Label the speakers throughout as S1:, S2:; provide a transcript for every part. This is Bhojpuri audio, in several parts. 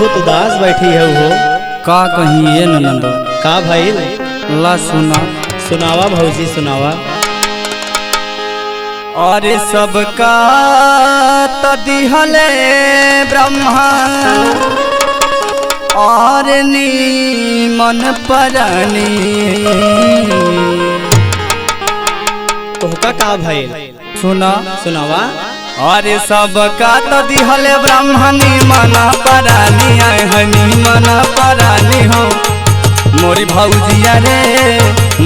S1: बहुत उदास बैठी है वो।
S2: का कहीं ये ननद
S1: का भाई?
S2: ला सुना।
S1: सुनावा भौजी सुनावा।
S2: और सबका तदिहले ब्रह्मा और नीमन परानी।
S1: तोहका का भाई?
S2: सुना
S1: सुनावा।
S2: और सबका तदिहले ब्रह्मा नीमन परानी। आए है नीमन परानी हो मोरी भौजिया रे,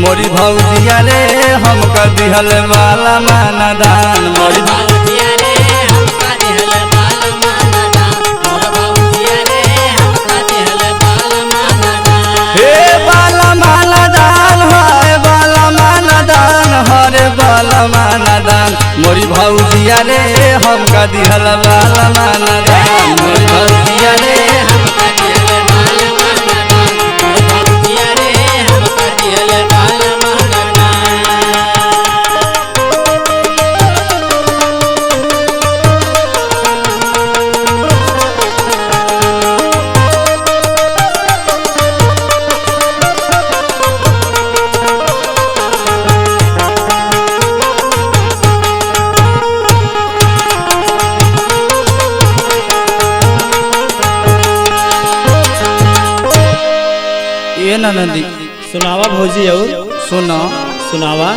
S2: मोरी भौजिया रे हमका दिहल वाला माना दान। मोरी
S3: भौजिया रे हमका दिहल वाला माना दान। मोर भौजिया रे हमका दिहल वाला माना दान।
S2: हे वाला माना दान है वाला माना दान हरे वाला माना दान। मोरी भौजिया रे हमका दिहल वाला माना दान। मोरी भौजिया रे
S3: हमका दिहल वाला माना दान। मोर भौजिया रे हमका दिहल वाला माना दान।
S2: ये ननदी
S1: सुनावा भौजी और
S2: सुना।
S1: सुनावा।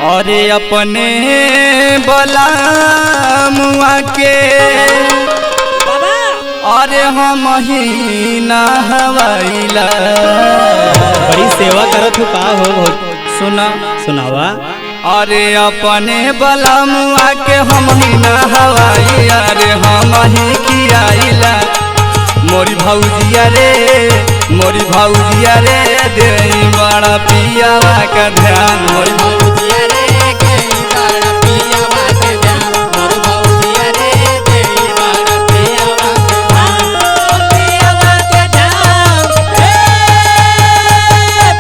S2: अरे अपने बलामुआ के अरे हम ही नहवाइला।
S1: बड़ी सेवा करत हो का हो भौजी?
S2: सुना।
S1: सुनावा।
S2: अरे अपने बलामुआ के हम ही नहवाई। अरे हम ही खियाइला। मोरी भौजिया रे, मोरी भौजिया रे दे बड़ा पियावा का ध्यान। मोरी
S3: भौजिया रे कई बड़ा पियावा के ध्यान। मोर भौजिया रे कई बड़ा पियावा के ध्यान। पियावा के ध्यान हे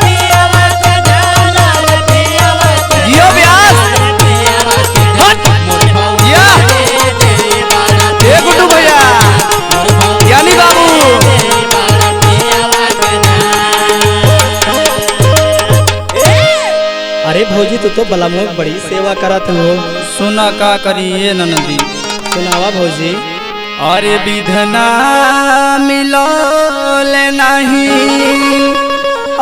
S3: पियावा के ध्यान। अरे पियावा के
S2: जियो व्यास।
S3: पियावा के ध्यान। मोर भौजिया रे कई बड़ा
S2: ए गुड्डू भैया
S3: मोर भौजिया
S2: यानी बाबू
S3: कई बड़ा पियावा के ध्यान।
S1: अरे भौजी तू तो बलमुआ बड़ी सेवा करत हो।
S2: सुना का करिए ननदी।
S1: सुनावा भौजी।
S2: अरे विधना मिलो ले नहीं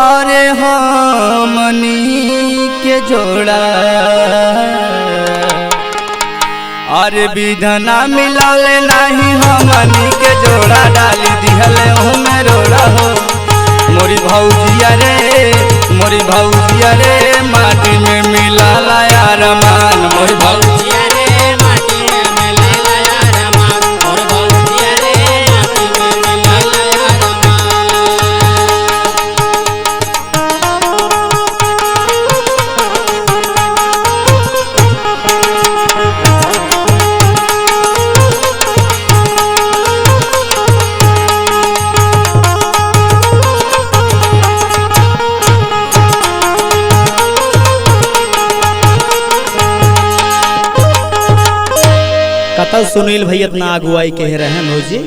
S2: अरे हमनी के जोड़ा। अरे विधना मिलो ले नहीं हमनी के जोड़ा। डाली दिहले में रोड़ा हो मोरी भौजिया रे, मोरी भौजिया रे माटी में मिला लाया रमान। मोरी
S3: भौजिया रे माटी में मिला यार मान। मोर भौजिया रे माटी में मिला यार मान।
S1: कतल सुनील भैया इतना अगुवाई कह रहे हैं भौजी?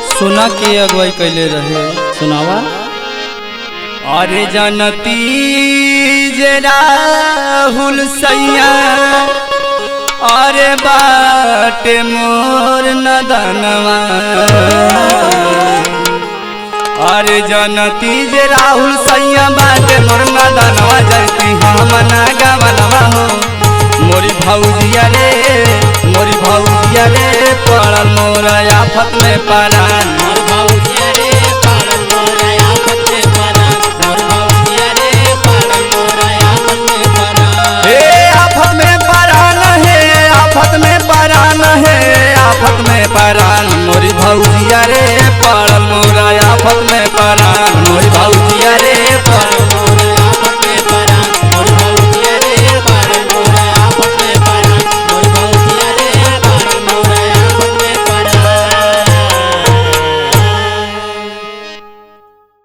S2: सुना के अगुवाई कैले रहे।
S1: सुनावा।
S2: अरे जनती जे राहुल सैया अरे बाटे मोर नदनवा। अरे जनती जे राहुल सैया बाटे मोर नदनवा। जैती हम ना गवनवा हो मोरी भौजिया रे, मोरी भौजिया रे पड़ल मोर आफत में परान।